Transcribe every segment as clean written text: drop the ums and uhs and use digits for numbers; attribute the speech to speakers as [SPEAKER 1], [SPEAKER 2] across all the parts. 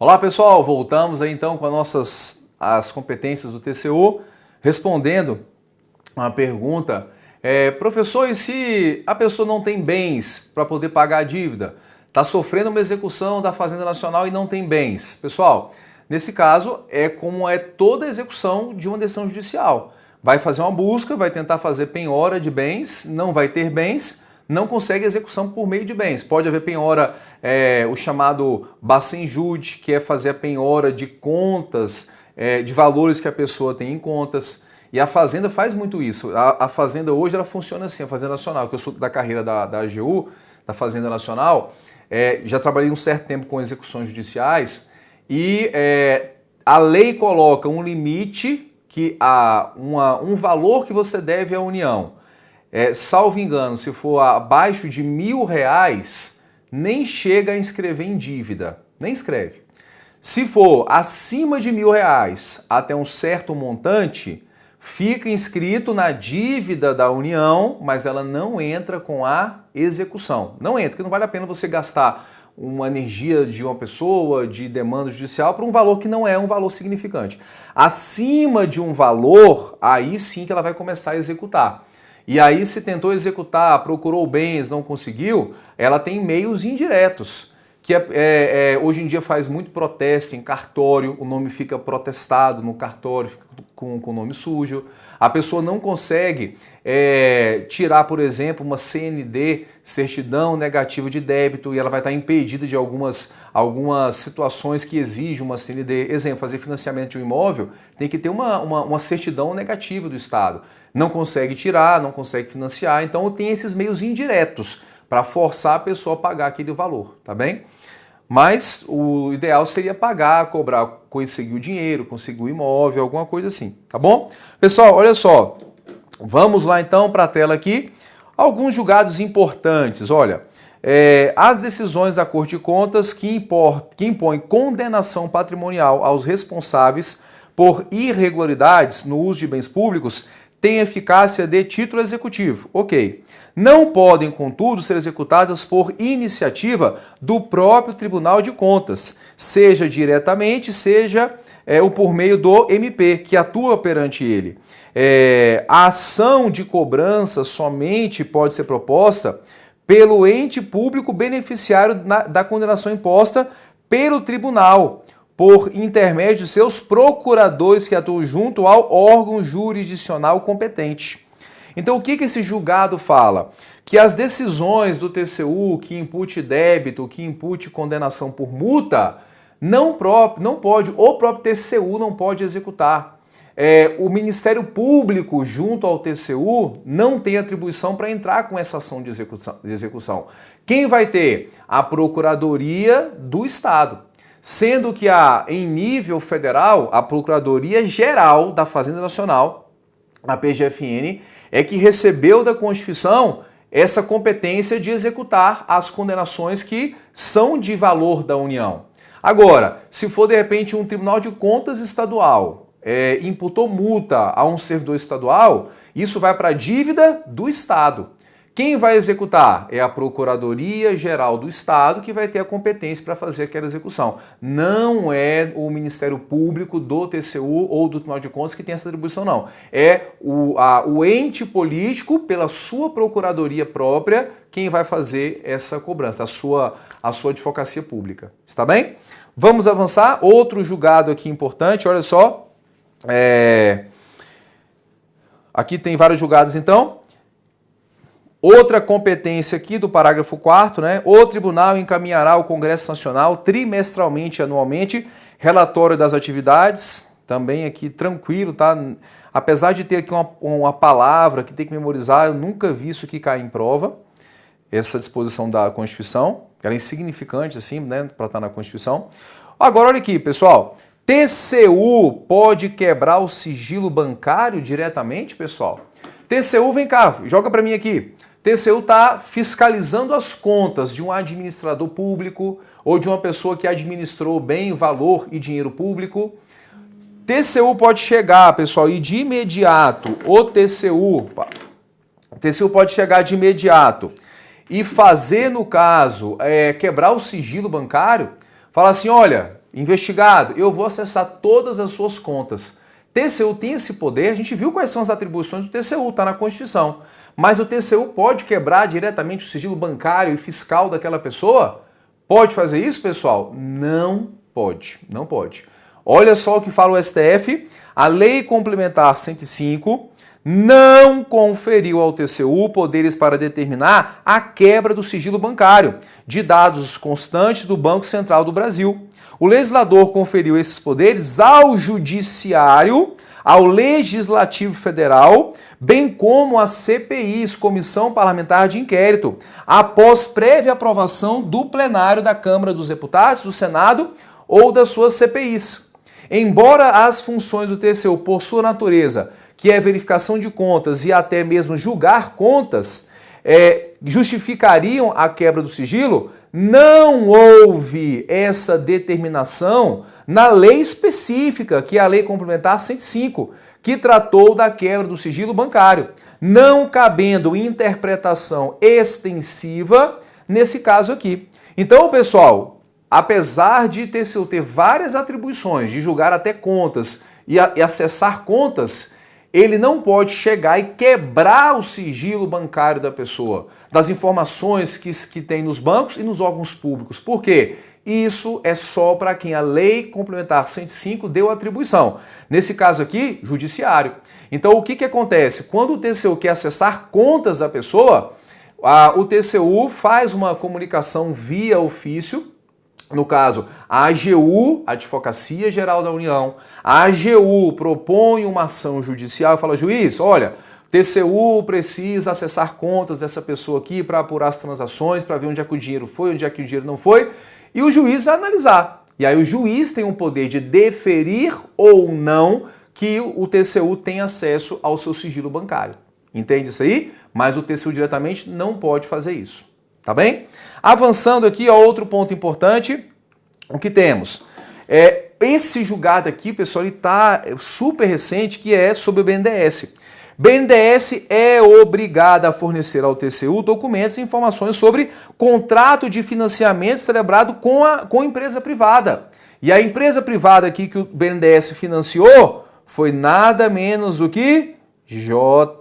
[SPEAKER 1] Olá pessoal, voltamos aí então com as competências do TCU, respondendo uma pergunta. Professor, e se a pessoa não tem bens para poder pagar a dívida? Está sofrendo uma execução da Fazenda Nacional e não tem bens. Pessoal, nesse caso é como é toda execução de uma decisão judicial. Vai fazer uma busca, vai tentar fazer penhora de bens, não vai ter bens, não consegue execução por meio de bens. Pode haver penhora, o chamado bacenjude, que é fazer a penhora de contas, de valores que a pessoa tem em contas. E a Fazenda faz muito isso. A Fazenda hoje ela funciona assim, a Fazenda Nacional, que eu sou da carreira da AGU, da Fazenda Nacional, já trabalhei um certo tempo com execuções judiciais e a lei coloca um limite, um valor que você deve à União. Salvo engano, se for abaixo de R$1.000, nem chega a inscrever em dívida, nem escreve. Se for acima de R$1.000 até um certo montante, fica inscrito na dívida da União, mas ela não entra com a execução. Não entra, porque não vale a pena você gastar uma energia de uma pessoa, de demanda judicial, para um valor que não é um valor significante. Acima de um valor, aí sim que ela vai começar a executar. E aí, se tentou executar, procurou bens, não conseguiu, ela tem meios indiretos, que hoje em dia faz muito protesto em cartório, o nome fica protestado no cartório, fica com o nome sujo. A pessoa não consegue tirar, por exemplo, uma CND, certidão negativa de débito, e ela vai estar impedida de algumas situações que exigem uma CND. Exemplo, fazer financiamento de um imóvel, tem que ter uma certidão negativa do Estado. Não consegue tirar, não consegue financiar, então tem esses meios indiretos para forçar a pessoa a pagar aquele valor, tá bem? Mas o ideal seria pagar, cobrar, conseguir o dinheiro, conseguir o imóvel, alguma coisa assim, tá bom? Pessoal, olha só, vamos lá então para a tela aqui. Alguns julgados importantes, olha, as decisões da Corte de Contas que impõem condenação patrimonial aos responsáveis por irregularidades no uso de bens públicos têm eficácia de título executivo, ok. Não podem, contudo, ser executadas por iniciativa do próprio Tribunal de Contas, seja diretamente, seja ou por meio do MP, que atua perante ele. A ação de cobrança somente pode ser proposta pelo ente público beneficiário da condenação imposta pelo tribunal, por intermédio de seus procuradores que atuam junto ao órgão jurisdicional competente. Então, o que esse julgado fala? Que as decisões do TCU que impute débito, que impute condenação por multa, o próprio TCU não pode executar. O Ministério Público, junto ao TCU, não tem atribuição para entrar com essa ação de execução. Quem vai ter? A Procuradoria do Estado. Sendo que em nível federal, a Procuradoria Geral da Fazenda Nacional, a PGFN, é que recebeu da Constituição essa competência de executar as condenações que são de valor da União. Agora, se for de repente um Tribunal de Contas estadual, imputou multa a um servidor estadual, isso vai para a dívida do Estado. Quem vai executar? É a Procuradoria Geral do Estado que vai ter a competência para fazer aquela execução. Não é o Ministério Público do TCU ou do Tribunal de Contas que tem essa atribuição, não. É o ente político, pela sua procuradoria própria, quem vai fazer essa cobrança, a sua advocacia pública. Está bem? Vamos avançar. Outro julgado aqui importante, olha só. Aqui tem vários julgados, então. Outra competência aqui do parágrafo 4º, né? O tribunal encaminhará ao Congresso Nacional trimestralmente e anualmente relatório das atividades, também aqui tranquilo, tá? Apesar de ter aqui uma palavra que tem que memorizar, eu nunca vi isso aqui cair em prova, essa disposição da Constituição, ela é insignificante assim, né, para estar na Constituição. Agora olha aqui, pessoal, TCU pode quebrar o sigilo bancário diretamente, pessoal? TCU, vem cá, joga para mim aqui. TCU está fiscalizando as contas de um administrador público ou de uma pessoa que administrou bem valor e dinheiro público. TCU pode chegar, pessoal, e de imediato, o TCU pode chegar de imediato e fazer, no caso, quebrar o sigilo bancário, falar assim, olha, investigado, eu vou acessar todas as suas contas. TCU tem esse poder, a gente viu quais são as atribuições do TCU, está na Constituição. Mas o TCU pode quebrar diretamente o sigilo bancário e fiscal daquela pessoa? Pode fazer isso, pessoal? Não pode, não pode. Olha só o que fala o STF, a Lei Complementar 105 não conferiu ao TCU poderes para determinar a quebra do sigilo bancário de dados constantes do Banco Central do Brasil. O legislador conferiu esses poderes ao Judiciário, ao Legislativo Federal, bem como às CPIs, Comissão Parlamentar de Inquérito, após prévia aprovação do plenário da Câmara dos Deputados, do Senado ou das suas CPIs. Embora as funções do TCU, por sua natureza, que é verificação de contas e até mesmo julgar contas, justificariam a quebra do sigilo, não houve essa determinação na lei específica, que é a Lei Complementar 105, que tratou da quebra do sigilo bancário, não cabendo interpretação extensiva nesse caso aqui. Então, pessoal, apesar de TCU ter várias atribuições de julgar até contas e acessar contas, ele não pode chegar e quebrar o sigilo bancário da pessoa, das informações que tem nos bancos e nos órgãos públicos. Por quê? Isso é só para quem a Lei Complementar 105 deu atribuição. Nesse caso aqui, Judiciário. Então, o que acontece? Quando o TCU quer acessar contas da pessoa, o TCU faz uma comunicação via ofício. No caso, a AGU, Advocacia Geral da União, a AGU propõe uma ação judicial e fala, juiz, olha, TCU precisa acessar contas dessa pessoa aqui para apurar as transações, para ver onde é que o dinheiro foi, onde é que o dinheiro não foi, e o juiz vai analisar. E aí o juiz tem o poder de deferir ou não que o TCU tem acesso ao seu sigilo bancário. Entende isso aí? Mas o TCU diretamente não pode fazer isso. Tá bem? Avançando aqui, ó, outro ponto importante, o que temos? Esse julgado aqui, pessoal, ele está super recente, que é sobre o BNDES. BNDES é obrigada a fornecer ao TCU documentos e informações sobre contrato de financiamento celebrado com empresa privada. E a empresa privada aqui que o BNDES financiou foi nada menos do que JBS,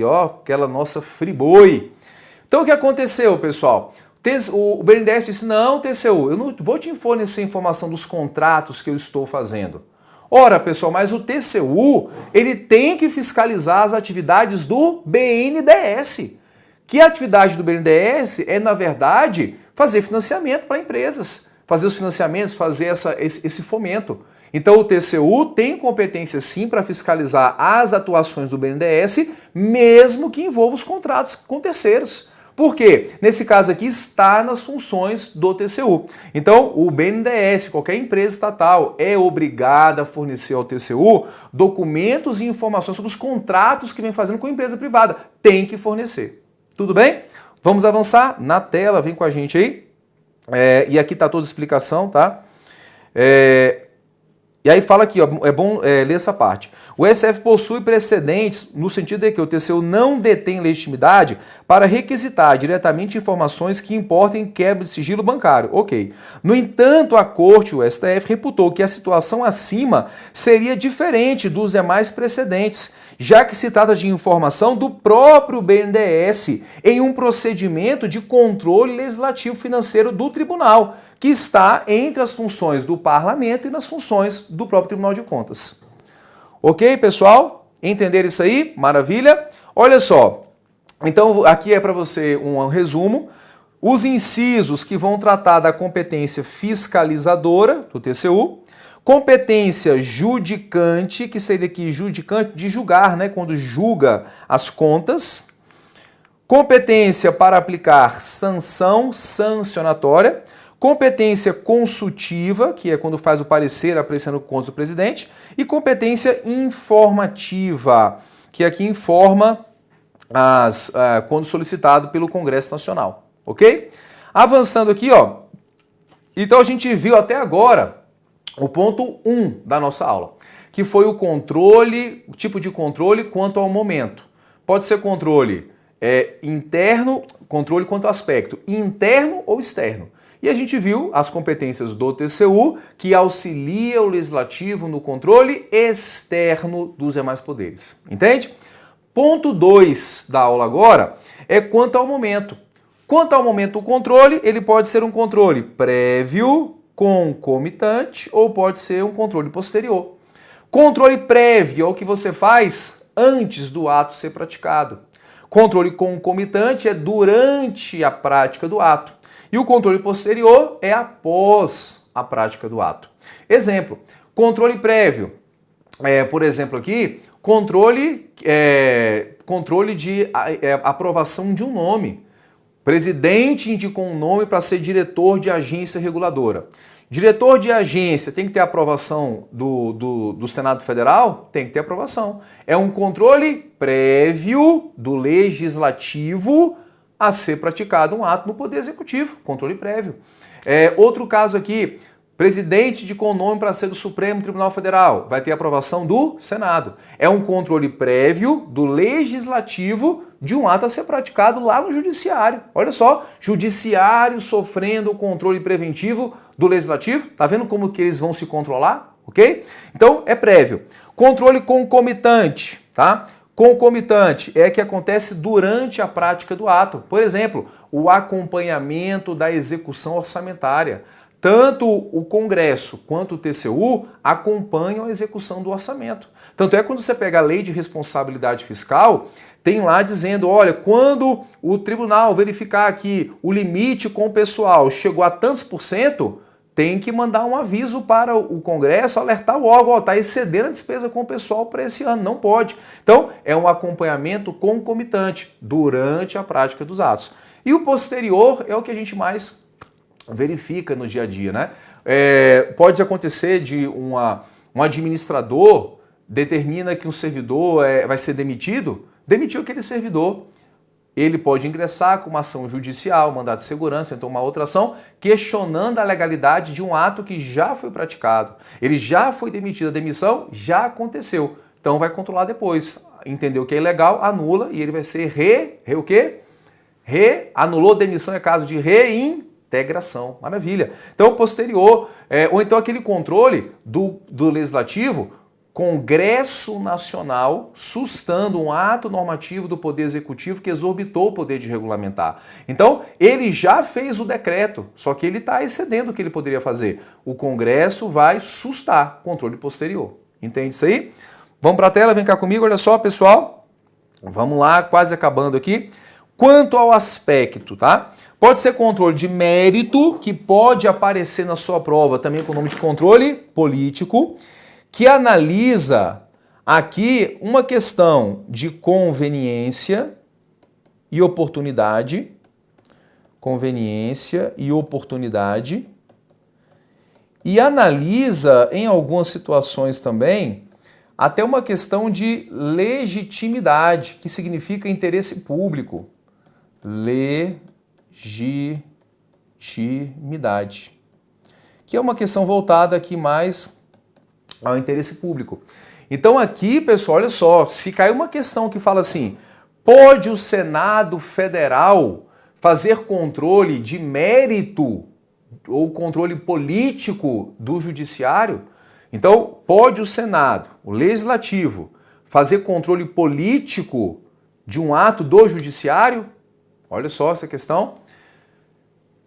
[SPEAKER 1] ó, aquela nossa Friboi. Então o que aconteceu, pessoal? O BNDES disse, não, TCU, eu não vou te fornecer informação dos contratos que eu estou fazendo. Ora, pessoal, mas o TCU, ele tem que fiscalizar as atividades do BNDES. Que a atividade do BNDES é, na verdade, fazer financiamento para empresas, fazer os financiamentos, fazer esse fomento. Então o TCU tem competência sim para fiscalizar as atuações do BNDES, mesmo que envolva os contratos com terceiros. Por quê? Nesse caso aqui está nas funções do TCU. Então, o BNDES, qualquer empresa estatal, é obrigada a fornecer ao TCU documentos e informações sobre os contratos que vem fazendo com a empresa privada. Tem que fornecer. Tudo bem? Vamos avançar na tela, vem com a gente aí. E aqui está toda a explicação, tá? E aí fala aqui, ó, é bom ler essa parte. O STF possui precedentes no sentido de que o TCU não detém legitimidade para requisitar diretamente informações que importem quebra de sigilo bancário. Ok. No entanto, a Corte, o STF, reputou que a situação acima seria diferente dos demais precedentes, já que se trata de informação do próprio BNDES em um procedimento de controle legislativo financeiro do tribunal, que está entre as funções do parlamento e nas funções do próprio Tribunal de Contas. Ok, pessoal? Entenderam isso aí? Maravilha? Olha só, então aqui é para você um resumo. Os incisos que vão tratar da competência fiscalizadora do TCU, competência judicante, que seria aqui judicante de julgar, né, quando julga as contas, competência para aplicar sanção sancionatória, competência consultiva, que é quando faz o parecer apreciando contas do presidente, e competência informativa, que aqui informa quando solicitado pelo Congresso Nacional, ok? Avançando aqui, ó, então a gente viu até agora o ponto 1 da nossa aula, que foi o controle, o tipo de controle quanto ao momento. Pode ser controle interno, controle quanto ao aspecto interno ou externo. E a gente viu as competências do TCU, que auxilia o Legislativo no controle externo dos demais poderes. Entende? Ponto 2 da aula agora é quanto ao momento. Quanto ao momento do controle, ele pode ser um controle prévio, concomitante, ou pode ser um controle posterior. Controle prévio é o que você faz antes do ato ser praticado. Controle concomitante é durante a prática do ato. E o controle posterior é após a prática do ato. Exemplo, controle prévio. Por exemplo aqui, controle de aprovação de um nome. Presidente indicou um nome para ser diretor de agência reguladora. Diretor de agência tem que ter aprovação do Senado Federal? Tem que ter aprovação. É um controle prévio do Legislativo a ser praticado um ato no Poder Executivo. Controle prévio. Outro caso aqui, presidente indicou um nome para ser do Supremo Tribunal Federal. Vai ter aprovação do Senado. É um controle prévio do Legislativo de um ato a ser praticado lá no Judiciário. Olha só, Judiciário sofrendo o controle preventivo do Legislativo. Tá vendo como que eles vão se controlar? Ok? Então, é prévio. Controle concomitante, tá? Concomitante é que acontece durante a prática do ato. Por exemplo, o acompanhamento da execução orçamentária. Tanto o Congresso quanto o TCU acompanham a execução do orçamento. Tanto é quando você pega a Lei de Responsabilidade Fiscal, tem lá dizendo, olha, quando o tribunal verificar que o limite com o pessoal chegou a tantos %, tem que mandar um aviso para o Congresso, alertar o órgão, está excedendo a despesa com o pessoal para esse ano, não pode. Então, é um acompanhamento concomitante durante a prática dos atos. E o posterior é o que a gente mais verifica no dia a dia, né? Pode acontecer de um administrador determina que um servidor vai ser demitido, demitiu aquele servidor. Ele pode ingressar com uma ação judicial, mandado de segurança, então uma outra ação, questionando a legalidade de um ato que já foi praticado. Ele já foi demitido, a demissão já aconteceu. Então vai controlar depois. Entendeu que é ilegal, anula e ele vai ser o quê? Anulou demissão é caso de reintegração. Maravilha. Então posterior, ou então aquele controle do Legislativo, Congresso Nacional sustando um ato normativo do Poder Executivo que exorbitou o poder de regulamentar. Então, ele já fez o decreto, só que ele está excedendo o que ele poderia fazer. O Congresso vai sustar controle posterior. Entende isso aí? Vamos para a tela, vem cá comigo, olha só, pessoal. Vamos lá, quase acabando aqui. Quanto ao aspecto, tá? Pode ser controle de mérito, que pode aparecer na sua prova também com o nome de controle político, que analisa aqui uma questão de conveniência e oportunidade. Conveniência e oportunidade. E analisa, em algumas situações também, até uma questão de legitimidade, que significa interesse público. Legitimidade. Que é uma questão voltada aqui mais ao interesse público. Então aqui, pessoal, olha só, se cair uma questão que fala assim, pode o Senado Federal fazer controle de mérito ou controle político do Judiciário? Então, pode o Senado, o Legislativo, fazer controle político de um ato do Judiciário? Olha só essa questão.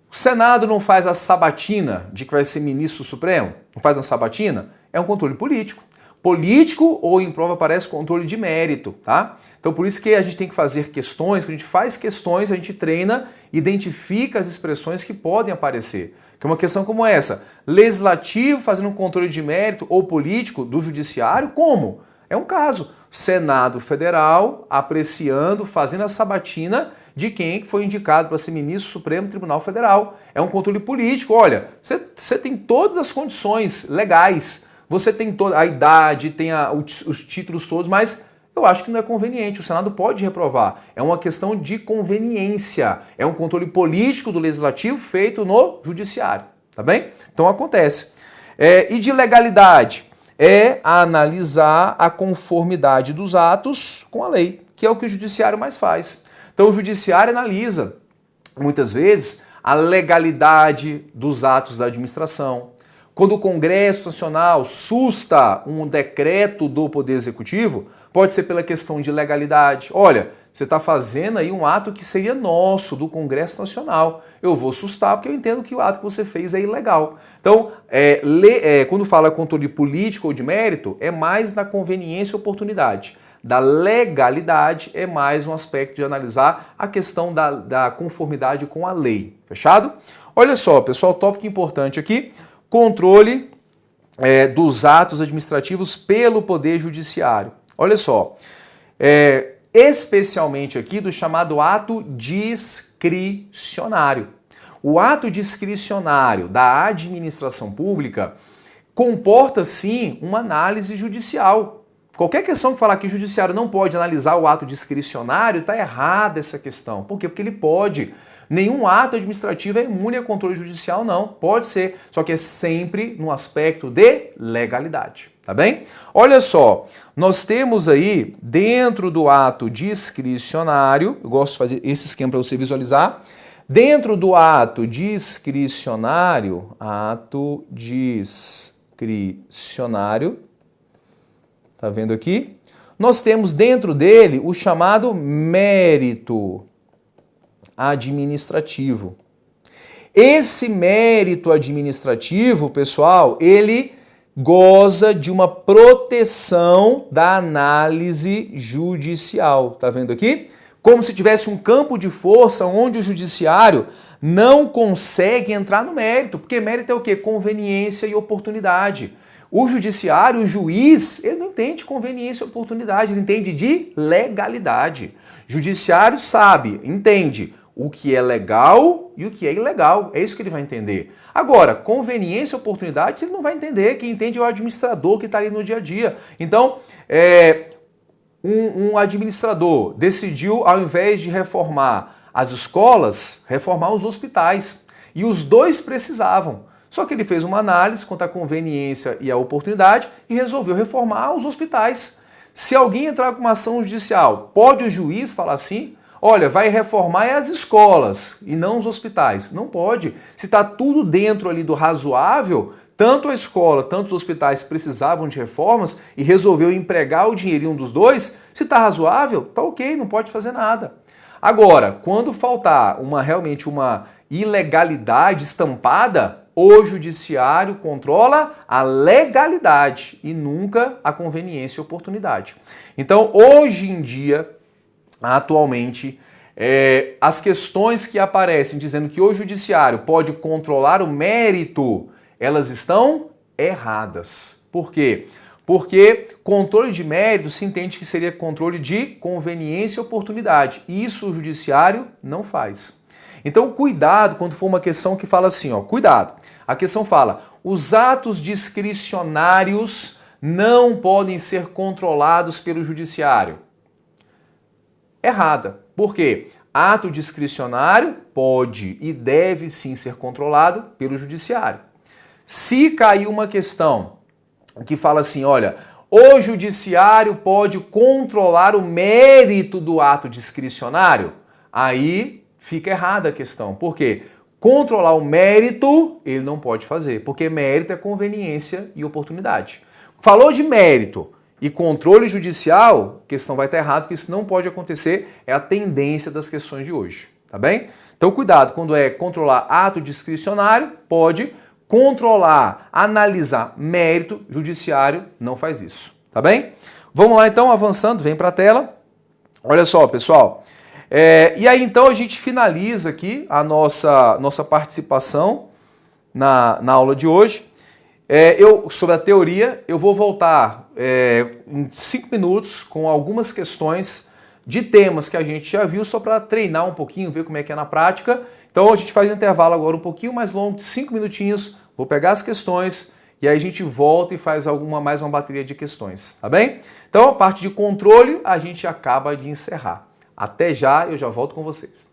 [SPEAKER 1] O Senado não faz a sabatina de que vai ser ministro supremo? Não faz uma sabatina? É um controle político. Político ou em prova aparece controle de mérito, tá? Então por isso que a gente tem que fazer questões, quando a gente faz questões, a gente treina, identifica as expressões que podem aparecer. Que é uma questão como essa, legislativo fazendo um controle de mérito ou político do judiciário, como? É um caso, Senado Federal apreciando, fazendo a sabatina de quem foi indicado para ser ministro do Supremo Tribunal Federal. É um controle político, olha, você tem todas as condições legais, você tem toda a idade, tem os títulos todos, mas eu acho que não é conveniente. O Senado pode reprovar. É uma questão de conveniência. É um controle político do Legislativo feito no Judiciário. Tá bem? Então acontece. E de legalidade? É analisar a conformidade dos atos com a lei, que é o que o Judiciário mais faz. Então o Judiciário analisa, muitas vezes, a legalidade dos atos da administração. Quando o Congresso Nacional susta um decreto do Poder Executivo, pode ser pela questão de legalidade. Olha, você está fazendo aí um ato que seria nosso, do Congresso Nacional. Eu vou sustar porque eu entendo que o ato que você fez é ilegal. Então, quando fala controle político ou de mérito, é mais na conveniência e oportunidade. Da legalidade é mais um aspecto de analisar a questão da conformidade com a lei. Fechado? Olha só, pessoal, tópico importante aqui. Controle dos atos administrativos pelo Poder Judiciário. Olha só, especialmente aqui do chamado ato discricionário. O ato discricionário da administração pública comporta, sim, uma análise judicial. Qualquer questão que falar que o judiciário não pode analisar o ato discricionário, está errada essa questão. Por quê? Porque ele pode. Nenhum ato administrativo é imune a controle judicial, não. Pode ser, só que é sempre no aspecto de legalidade, tá bem? Olha só, nós temos aí, dentro do ato discricionário, eu gosto de fazer esse esquema para você visualizar, dentro do ato discricionário, tá vendo aqui? Nós temos dentro dele o chamado mérito administrativo. Esse mérito administrativo, pessoal, ele goza de uma proteção da análise judicial. Tá vendo aqui? Como se tivesse um campo de força onde o judiciário não consegue entrar no mérito, porque mérito é o quê? Conveniência e oportunidade. O judiciário, o juiz, ele não entende conveniência e oportunidade, ele entende de legalidade. O judiciário sabe, entende o que é legal e o que é ilegal. É isso que ele vai entender. Agora, conveniência e oportunidade, ele não vai entender. Quem entende é o administrador que está ali no dia a dia. Então, um administrador decidiu, ao invés de reformar as escolas, reformar os hospitais. E os dois precisavam. Só que ele fez uma análise quanto à conveniência e à oportunidade e resolveu reformar os hospitais. Se alguém entrar com uma ação judicial, pode o juiz falar assim? Olha, vai reformar as escolas e não os hospitais. Não pode. Se está tudo dentro ali do razoável, tanto a escola, tanto os hospitais precisavam de reformas e resolveu empregar o dinheiro em um dos dois, se está razoável, está ok, não pode fazer nada. Agora, quando faltar realmente uma ilegalidade estampada, o judiciário controla a legalidade e nunca a conveniência e oportunidade. Então, hoje em dia, atualmente, as questões que aparecem dizendo que o judiciário pode controlar o mérito, elas estão erradas. Por quê? Porque controle de mérito se entende que seria controle de conveniência e oportunidade. E isso o judiciário não faz. Então, cuidado quando for uma questão que fala assim, ó, cuidado. A questão fala, os atos discricionários não podem ser controlados pelo judiciário. Errada. Por quê? Ato discricionário pode e deve sim ser controlado pelo judiciário. Se cair uma questão que fala assim, olha, o judiciário pode controlar o mérito do ato discricionário, aí fica errada a questão. Por quê? Controlar o mérito, ele não pode fazer, porque mérito é conveniência e oportunidade. Falou de mérito e controle judicial, a questão vai estar errada, porque isso não pode acontecer, é a tendência das questões de hoje, tá bem? Então cuidado, quando é controlar ato discricionário, pode controlar, analisar mérito, judiciário não faz isso, tá bem? Vamos lá então, avançando, vem para a tela. Olha só, pessoal. E aí então a gente finaliza aqui a nossa participação na aula de hoje. Sobre a teoria, eu vou voltar em 5 minutos com algumas questões de temas que a gente já viu, só para treinar um pouquinho, ver como é que é na prática. Então a gente faz um intervalo agora um pouquinho mais longo, de 5 minutinhos, vou pegar as questões e aí a gente volta e faz mais uma bateria de questões, tá bem? Então a parte de controle a gente acaba de encerrar. Até já, eu já volto com vocês.